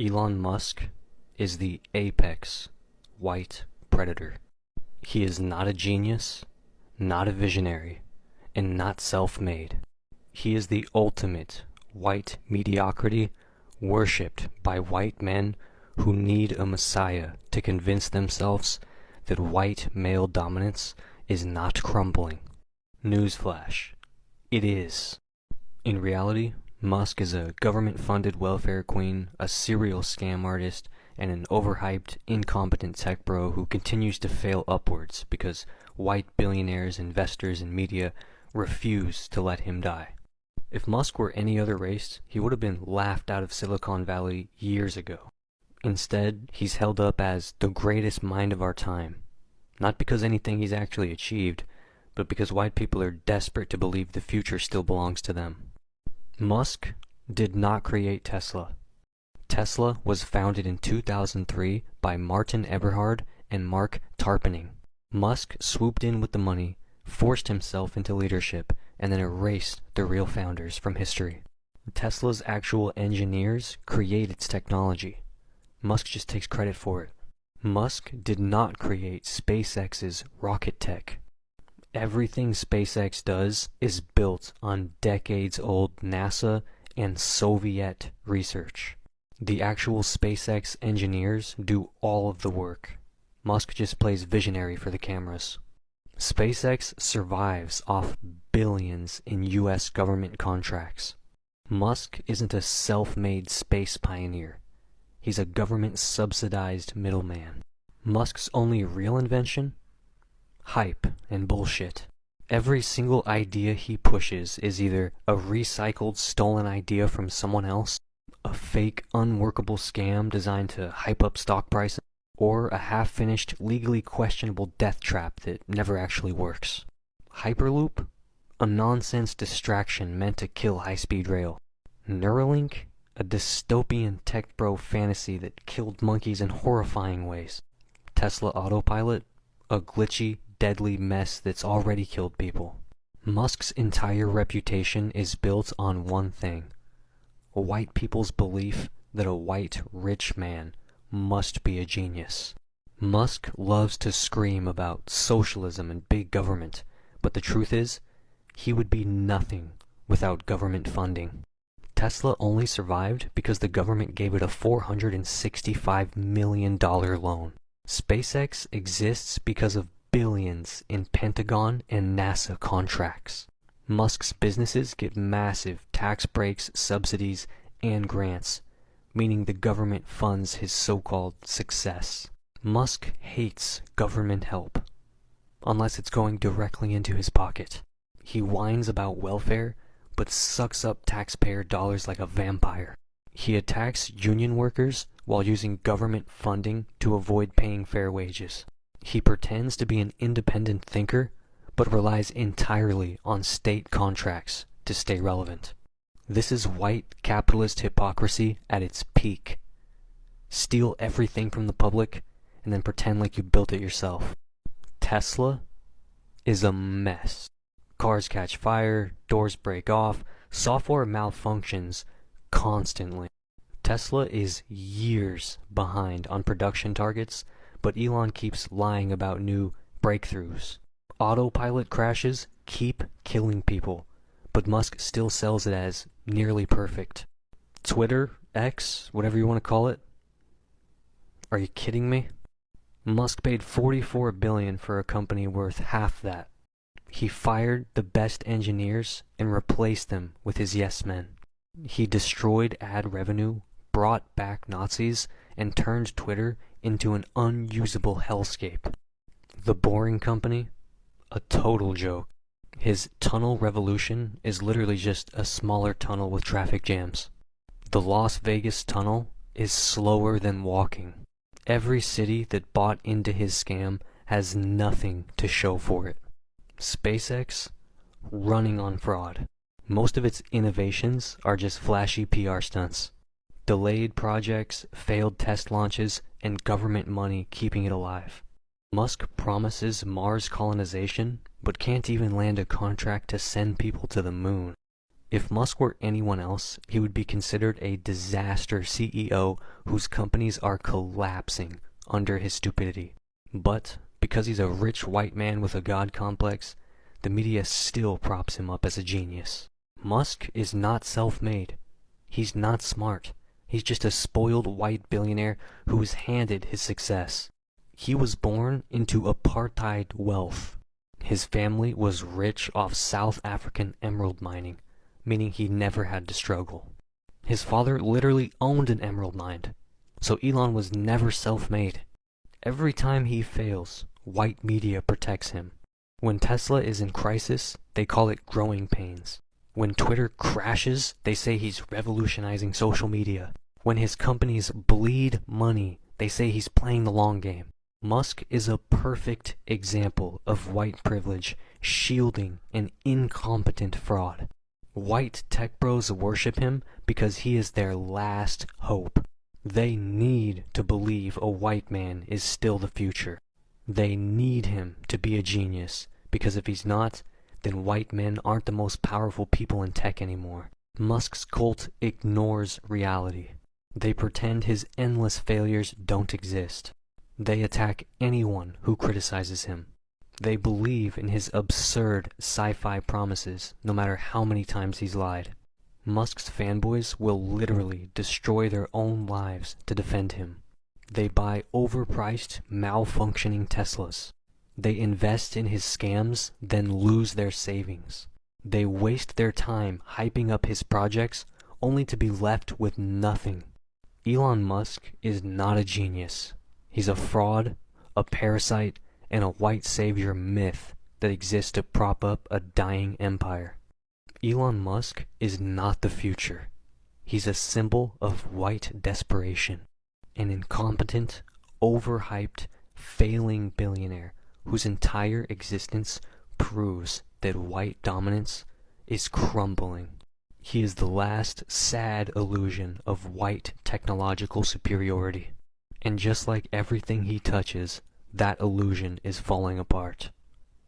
Elon Musk is the apex white predator. He is not a genius, not a visionary, and not self-made. He is the ultimate white mediocrity worshipped by white men who need a messiah to convince themselves that white male dominance is not crumbling. Newsflash. It is. In reality, Musk is a government-funded welfare queen, a serial scam artist, and an overhyped, incompetent tech bro who continues to fail upwards because white billionaires, investors, and media refuse to let him die. If Musk were any other race, he would have been laughed out of Silicon Valley years ago. Instead, he's held up as the greatest mind of our time. Not because anything he's actually achieved, but because white people are desperate to believe the future still belongs to them. Musk did not create Tesla. Tesla was founded in 2003 by Martin Eberhard and Mark Tarpenning. Musk swooped in with the money, forced himself into leadership, and then erased the real founders from history. Tesla's actual engineers create its technology. Musk just takes credit for it. Musk did not create SpaceX's rocket tech. Everything SpaceX does is built on decades-old NASA and Soviet research. The actual SpaceX engineers do all of the work. Musk just plays visionary for the cameras. SpaceX survives off billions in US government contracts. Musk isn't a self-made space pioneer. He's a government-subsidized middleman. Musk's only real invention? Hype and bullshit. Every single idea he pushes is either a recycled, stolen idea from someone else, a fake, unworkable scam designed to hype up stock prices, or a half-finished, legally questionable death trap that never actually works. Hyperloop? A nonsense distraction meant to kill high-speed rail. Neuralink? A dystopian tech bro fantasy that killed monkeys in horrifying ways. Tesla Autopilot? A glitchy, deadly mess that's already killed people. Musk's entire reputation is built on one thing: white people's belief that a white, rich man must be a genius. Musk loves to scream about socialism and big government, but the truth is, he would be nothing without government funding. Tesla only survived because the government gave it a $465 million loan. SpaceX exists because of billions in Pentagon and NASA contracts. Musk's businesses get massive tax breaks, subsidies, and grants, meaning the government funds his so-called success. Musk hates government help, unless it's going directly into his pocket. He whines about welfare, but sucks up taxpayer dollars like a vampire. He attacks union workers while using government funding to avoid paying fair wages. He pretends to be an independent thinker, but relies entirely on state contracts to stay relevant. This is white capitalist hypocrisy at its peak. Steal everything from the public, and then pretend like you built it yourself. Tesla is a mess. Cars catch fire, doors break off, software malfunctions constantly. Tesla is years behind on production targets, but Elon keeps lying about new breakthroughs. Autopilot crashes keep killing people, but Musk still sells it as nearly perfect. Twitter, X, whatever you want to call it? Are you kidding me? Musk paid $44 billion for a company worth half that. He fired the best engineers and replaced them with his yes men. He destroyed ad revenue, brought back Nazis, and turned Twitter into an unusable hellscape. The Boring Company? A total joke. His tunnel revolution is literally just a smaller tunnel with traffic jams. The Las Vegas tunnel is slower than walking. Every city that bought into his scam has nothing to show for it. SpaceX? Running on fraud. Most of its innovations are just flashy PR stunts. Delayed projects, failed test launches, and government money keeping it alive. Musk promises Mars colonization, but can't even land a contract to send people to the moon. If Musk were anyone else, he would be considered a disaster CEO whose companies are collapsing under his stupidity. But because he's a rich white man with a god complex, the media still props him up as a genius. Musk is not self-made. He's not smart. He's just a spoiled white billionaire who was handed his success. He was born into apartheid wealth. His family was rich off South African emerald mining, meaning he never had to struggle. His father literally owned an emerald mine, so Elon was never self-made. Every time he fails, white media protects him. When Tesla is in crisis, they call it growing pains. When Twitter crashes, they say he's revolutionizing social media. When his companies bleed money, they say he's playing the long game. Musk is a perfect example of white privilege shielding an incompetent fraud. White tech bros worship him because he is their last hope. They need to believe a white man is still the future. They need him to be a genius, because if he's not, then white men aren't the most powerful people in tech anymore. Musk's cult ignores reality. They pretend his endless failures don't exist. They attack anyone who criticizes him. They believe in his absurd sci-fi promises, no matter how many times he's lied. Musk's fanboys will literally destroy their own lives to defend him. They buy overpriced, malfunctioning Teslas. They invest in his scams, then lose their savings. They waste their time hyping up his projects, only to be left with nothing. Elon Musk is not a genius. He's a fraud, a parasite, and a white savior myth that exists to prop up a dying empire. Elon Musk is not the future. He's a symbol of white desperation. An incompetent, overhyped, failing billionaire whose entire existence proves that white dominance is crumbling. He is the last sad illusion of white technological superiority. And just like everything he touches, that illusion is falling apart.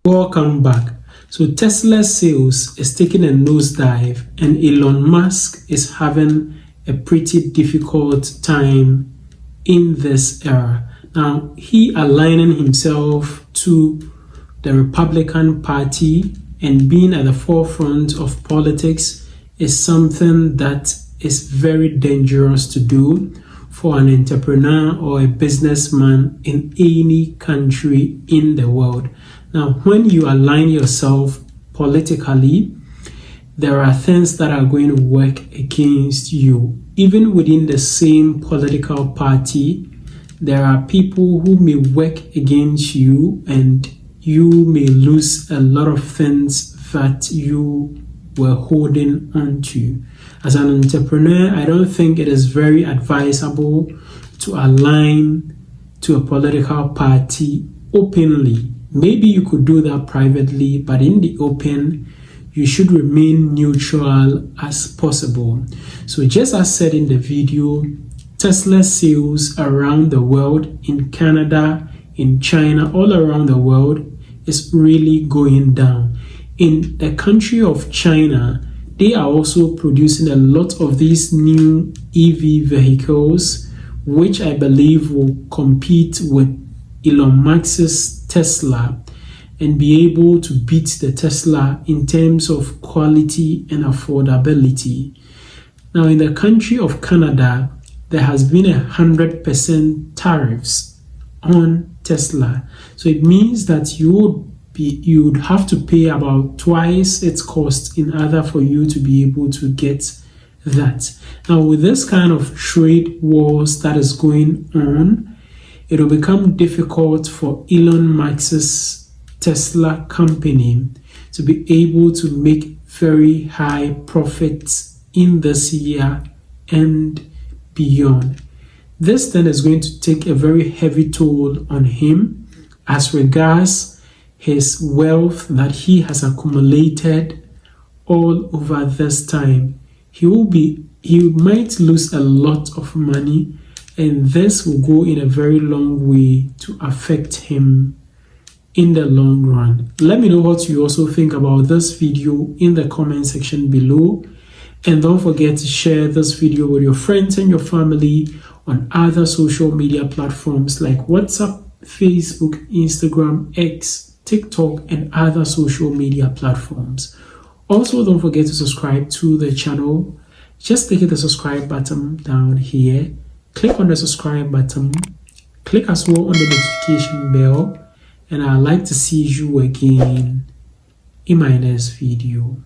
Welcome back. So Tesla sales is taking a nosedive and Elon Musk is having a pretty difficult time in this era. Now, he aligning himself to the Republican Party and being at the forefront of politics is something that is very dangerous to do for an entrepreneur or a businessman in any country in the world. Now, when you align yourself politically, there are things that are going to work against you. Even within the same political party, there are people who may work against you and you may lose a lot of things that you were holding on to. As an entrepreneur, I don't think it is very advisable to align to a political party openly. Maybe you could do that privately, but in the open, you should remain neutral as possible. So just as said in the video, Tesla sales around the world, in Canada, in China, all around the world, is really going down. In the country of China, they are also producing a lot of these new EV vehicles, which I believe will compete with Elon Musk's Tesla and be able to beat the Tesla in terms of quality and affordability. Now, in the country of Canada, there has been 100% tariffs on Tesla. So it means that you would have to pay about twice its cost in order for you to be able to get that. Now, with this kind of trade wars that is going on, it will become difficult for Elon Musk's Tesla company to be able to make very high profits in this year and beyond. This then is going to take a very heavy toll on him as regards his wealth that he has accumulated all over this time. He might lose a lot of money, and this will go in a very long way to affect him in the long run. Let me know what you also think about this video in the comment section below. And don't forget to share this video with your friends and your family on other social media platforms like WhatsApp, Facebook, Instagram, X, TikTok, and other social media platforms. Also, don't forget to subscribe to the channel. Just click the subscribe button down here. Click on the subscribe button. Click as well on the notification bell. And I'd like to see you again in my next video.